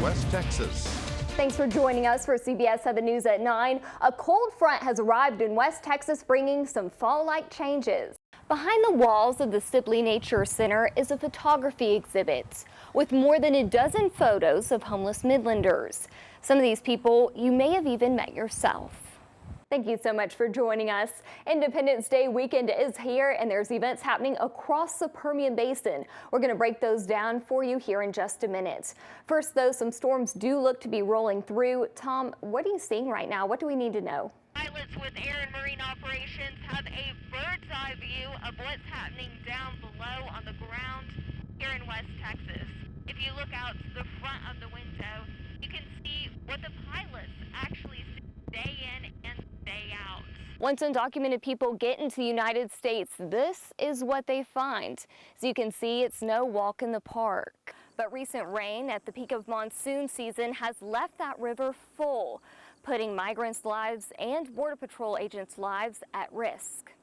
West Texas. Thanks for joining us for CBS 7 News at 9. A cold front has arrived in West Texas, bringing some fall-like changes. Behind the walls of the Sibley Nature Center is a photography exhibit with more than a dozen photos of homeless Midlanders. Some of these people you may have even met yourself. Thank you so much for joining us. Independence Day weekend is here, and there's events happening across the Permian Basin. We're going to break those down for you here in just a minute. First, though, some storms do look to be rolling through. Tom, what are you seeing right now? What do we need to know? Pilots with Air and Marine Operations have a bird's eye view of what's happening down below on the ground here in West Texas. If you look out to the front of the window, you can see what the pilots actually see day in and day out. Once undocumented people get into the United States, this is what they find. As you can see, it's no walk in the park. But recent rain at the peak of monsoon season has left that river full, putting migrants' lives and Border Patrol agents' lives at risk.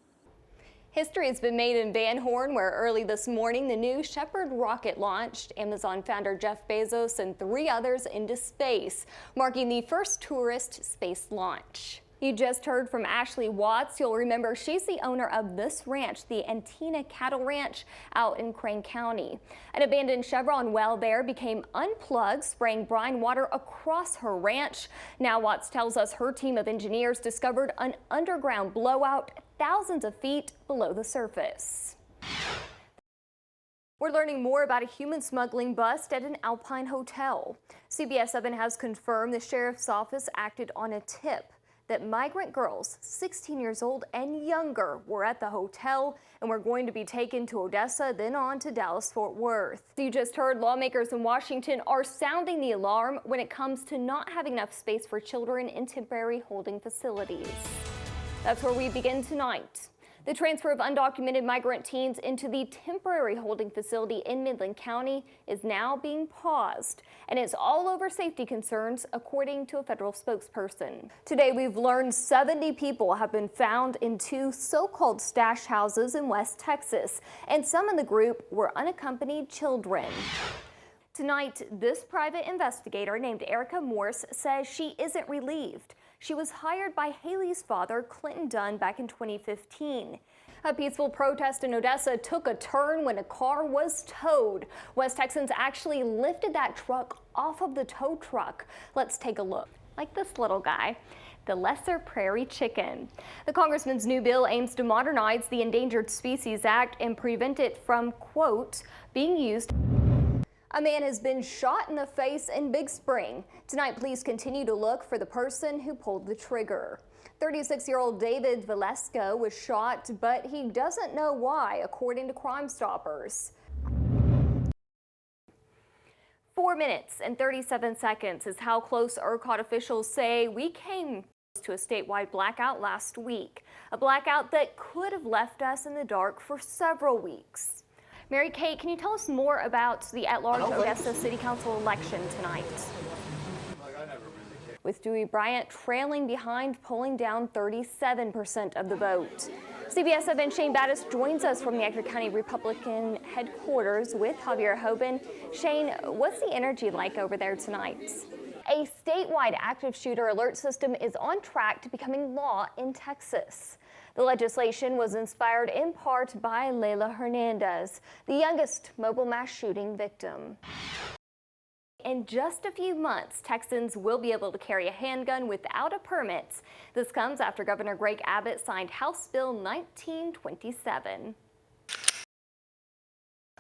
History has been made in Van Horn, where early this morning the new Shepard rocket launched Amazon founder Jeff Bezos and 3 others into space, marking the first tourist space launch. You just heard from Ashley Watts. You'll remember she's the owner of this ranch, the Antina Cattle Ranch out in Crane County. An abandoned Chevron well there became unplugged, spraying brine water across her ranch. Now Watts tells us her team of engineers discovered an underground blowout thousands of feet below the surface. We're learning more about a human smuggling bust at an Alpine hotel. CBS 7 has confirmed the sheriff's office acted on a tip that migrant girls 16 years old and younger were at the hotel and were going to be taken to Odessa, then on to Dallas-Fort Worth. You just heard lawmakers in Washington are sounding the alarm when it comes to not having enough space for children in temporary holding facilities. That's where we begin tonight. The transfer of undocumented migrant teens into the temporary holding facility in Midland County is now being paused, and it's all over safety concerns, according to a federal spokesperson. Today, we've learned 70 people have been found in 2 so-called stash houses in West Texas, and some in the group were unaccompanied children. Tonight, this private investigator named Erica Morse says she isn't relieved. She was hired by Haley's father, Clinton Dunn, back in 2015. A peaceful protest in Odessa took a turn when a car was towed. West Texans actually lifted that truck off of the tow truck. Let's take a look. Like this little guy, the lesser prairie chicken. The congressman's new bill aims to modernize the Endangered Species Act and prevent it from, quote, being used. A man has been shot in the face in Big Spring. Tonight, police continue to look for the person who pulled the trigger. 36-year-old David Valesco was shot, but he doesn't know why, according to Crime Stoppers. 4 minutes and 37 seconds is how close ERCOT officials say we came to a statewide blackout last week. A blackout that could have left us in the dark for several weeks. Mary Kate, can you tell us more about the at-large Odessa City Council election tonight? With Dewey Bryant trailing behind, pulling down 37% of the vote. CBS 7 Shane Battis joins us from the Ector County Republican headquarters with Javier Hoban. Shane, what's the energy like over there tonight? A statewide active shooter alert system is on track to becoming law in Texas. The legislation was inspired in part by Layla Hernandez, the youngest mobile mass shooting victim. In just a few months, Texans will be able to carry a handgun without a permit. This comes after Governor Greg Abbott signed House Bill 1927.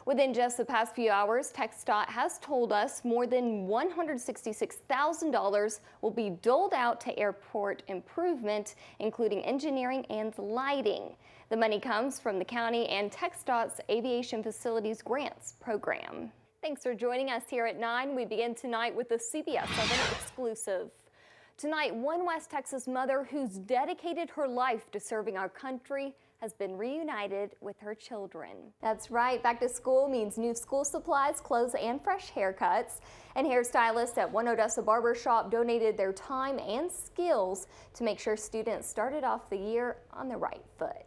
Within just the past few hours, TxDOT has told us more than $166,000 will be doled out to airport improvement, including engineering and lighting. The money comes from the county and TxDOT's Aviation Facilities Grants program. Thanks for joining us here at 9. We begin tonight with the CBS 7 exclusive. Tonight, one West Texas mother who's dedicated her life to serving our country has been reunited with her children. That's right, back to school means new school supplies, clothes, and fresh haircuts. And hairstylists at One Odessa Barbershop donated their time and skills to make sure students started off the year on the right foot.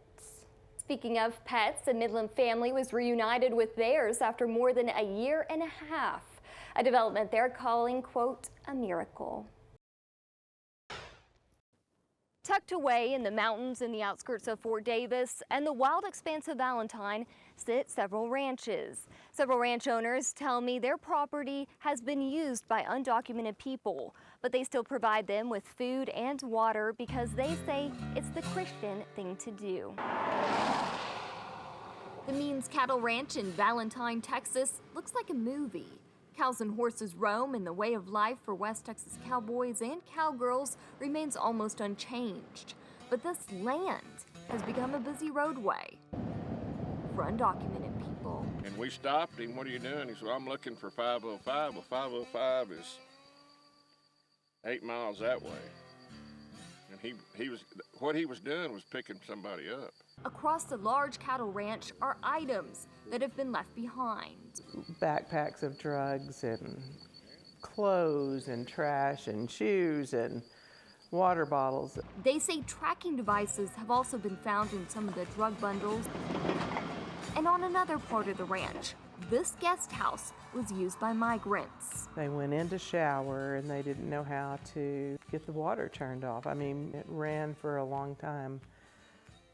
Speaking of pets, a Midland family was reunited with theirs after more than a year and a half. a development they're calling, quote, a miracle. Tucked away in the mountains in the outskirts of Fort Davis and the wild expanse of Valentine sit several ranches. Several ranch owners tell me their property has been used by undocumented people, but they still provide them with food and water because they say it's the Christian thing to do. The Means Cattle Ranch in Valentine, Texas looks like a movie. Cows and horses roam, and the way of life for West Texas cowboys and cowgirls remains almost unchanged. But this land has become a busy roadway for undocumented people. And we stopped him. What are you doing? He said, I'm looking for 505. Well, 505 is 8 miles that way. And what he was doing was picking somebody up. Across the large cattle ranch are items that have been left behind. Backpacks of drugs and clothes and trash and shoes and water bottles. They say tracking devices have also been found in some of the drug bundles. And on another part of the ranch, this guest house was used by migrants. They went in to shower and they didn't know how to get the water turned off. I mean, it ran for a long time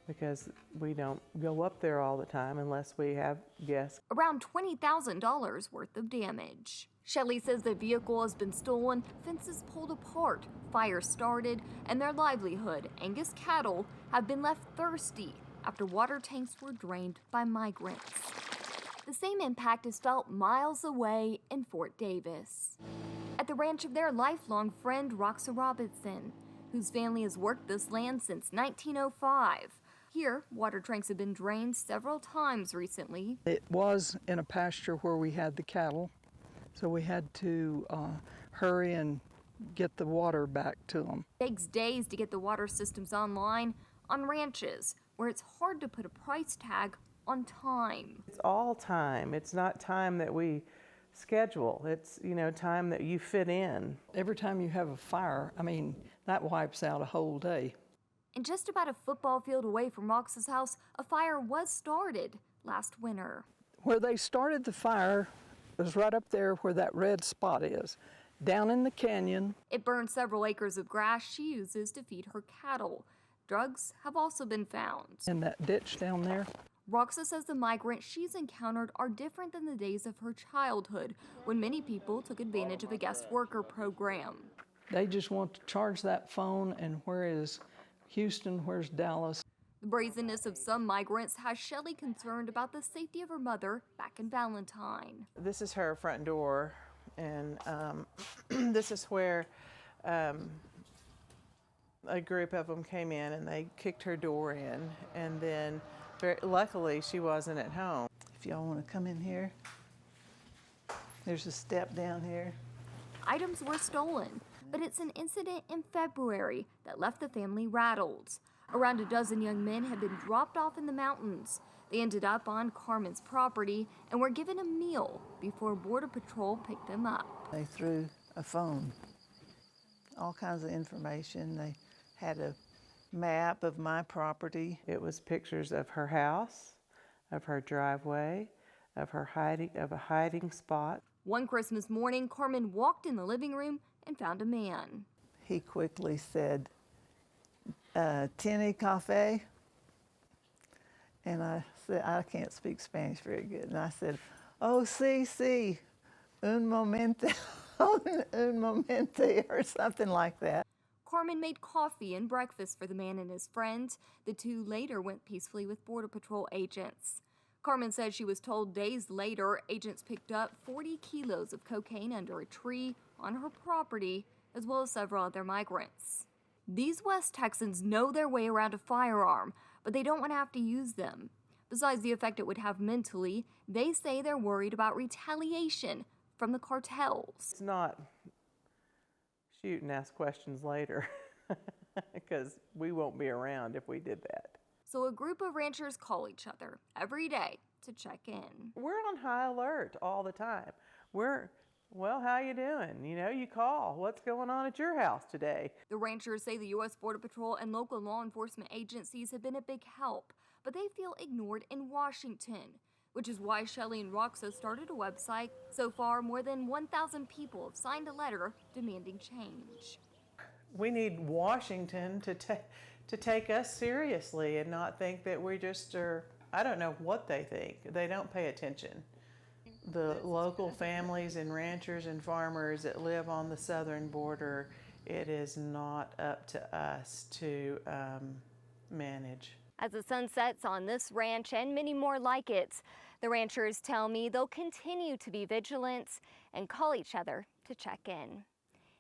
because we don't go up there all the time unless we have guests. Around $20,000 worth of damage. Shelley says the vehicle has been stolen, fences pulled apart, fires started, and their livelihood, Angus cattle, have been left thirsty after water tanks were drained by migrants. The same impact is felt miles away in Fort Davis, at the ranch of their lifelong friend Roxa Robinson, whose family has worked this land since 1905. Here, water tanks have been drained several times recently. It was in a pasture where we had the cattle, so we had to hurry and get the water back to them. It takes days to get the water systems online on ranches where it's hard to put a price tag on time. It's all time. It's not time that we schedule. It's, time that you fit in. Every time you have a fire, I mean, that wipes out a whole day. And just about a football field away from Rox's house, a fire was started last winter. Where they started the fire was right up there where that red spot is, down in the canyon. It burned several acres of grass she uses to feed her cattle. Drugs have also been found. In that ditch down there. Roxa says the migrants she's encountered are different than the days of her childhood, when many people took advantage of a guest worker program. They just want to charge that phone, and where is Houston, where's Dallas? The brazenness of some migrants has Shelley concerned about the safety of her mother back in Valentine. This is her front door, and this is where a group of them came in and they kicked her door in, and then luckily she wasn't at home. If y'all want to come in here, there's a step down here. Items were stolen, but it's an incident in February that left the family rattled. Around a dozen young men had been dropped off in the mountains. They ended up on Carmen's property and were given a meal before Border Patrol picked them up. They threw a phone, all kinds of information. They had a map of my property. It was pictures of her house, of her driveway, of a hiding spot. One Christmas morning, Carmen walked in the living room and found a man. He quickly said, "Tiene café?" And I said, I can't speak Spanish very good. And I said, "Oh, sí, un momento, un momente," or something like that. Carmen made coffee and breakfast for the man and his friend. The two later went peacefully with Border Patrol agents. Carmen said she was told days later agents picked up 40 kilos of cocaine under a tree on her property, as well as several other migrants. These West Texans know their way around a firearm, but they don't want to have to use them. Besides the effect it would have mentally, they say they're worried about retaliation from the cartels. It's not shoot and ask questions later, because we won't be around if we did that. So a group of ranchers call each other every day to check in. We're on high alert all the time. Well, how you doing? You call. What's going on at your house today? The ranchers say the U.S. Border Patrol and local law enforcement agencies have been a big help, but they feel ignored in Washington. which is why Shelley and Roxa started a website. So far, more than 1,000 people have signed a letter demanding change. We need Washington to take us seriously and not think that we just are, I don't know what they think. They don't pay attention. The local families and ranchers and farmers that live on the southern border, it is not up to us to manage. As the sun sets on this ranch and many more like it, the ranchers tell me they'll continue to be vigilant and call each other to check in.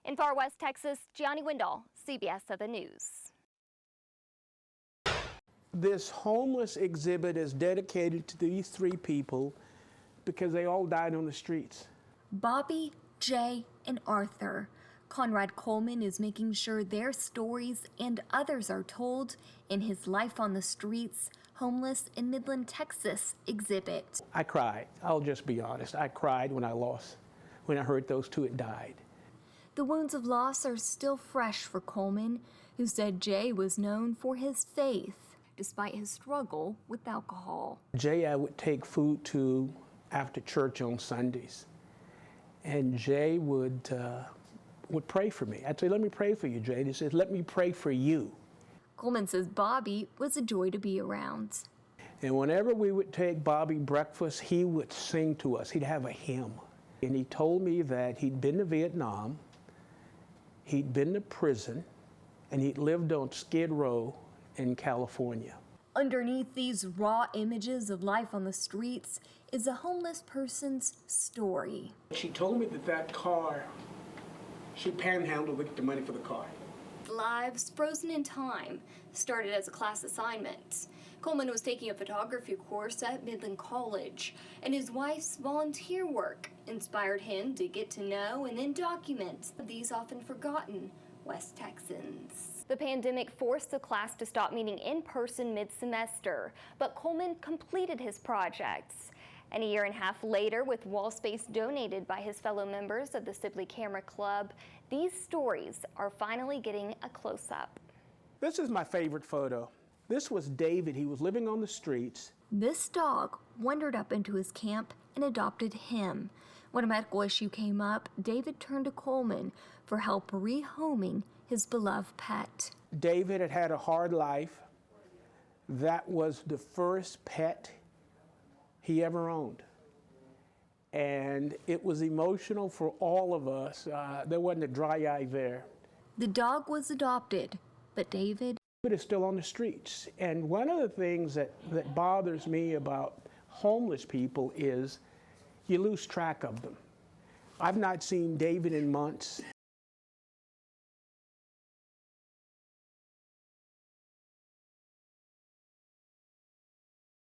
In Far West Texas, Gianni Windahl, CBS 7 News. This homeless exhibit is dedicated to these three people because they all died on the streets. Bobby, Jay, and Arthur. Conrad Coleman is making sure their stories and others are told in his Life on the Streets, Homeless in Midland, Texas exhibit. I cried. I'll just be honest. I cried when I heard those two had died. The wounds of loss are still fresh for Coleman, who said Jay was known for his faith, despite his struggle with alcohol. Jay, I would take food to after church on Sundays, and Jay would pray for me. I'd say, "Let me pray for you, Jay." And he says, "Let me pray for you." Coleman says Bobby was a joy to be around. And whenever we would take Bobby breakfast, he would sing to us. He'd have a hymn. And he told me that he'd been to Vietnam, he'd been to prison, and he'd lived on Skid Row in California. Underneath these raw images of life on the streets is a homeless person's story. She told me that car, she panhandled to get the money for the car. Lives frozen in time started as a class assignment. Coleman was taking a photography course at Midland College, and his wife's volunteer work inspired him to get to know and then document these often forgotten West Texans. The pandemic forced the class to stop meeting in person mid-semester, but Coleman completed his projects. And a year and a half later, with wall space donated by his fellow members of the Sibley Camera Club, these stories are finally getting a close-up. This is my favorite photo. This was David. He was living on the streets. This dog wandered up into his camp and adopted him. When a medical issue came up, David turned to Coleman for help rehoming his beloved pet. David had had a hard life. That was the first pet he ever owned. And it was emotional for all of us. There wasn't a dry eye there. The dog was adopted, but David is still on the streets. And one of the things that bothers me about homeless people is you lose track of them. I've not seen David in months.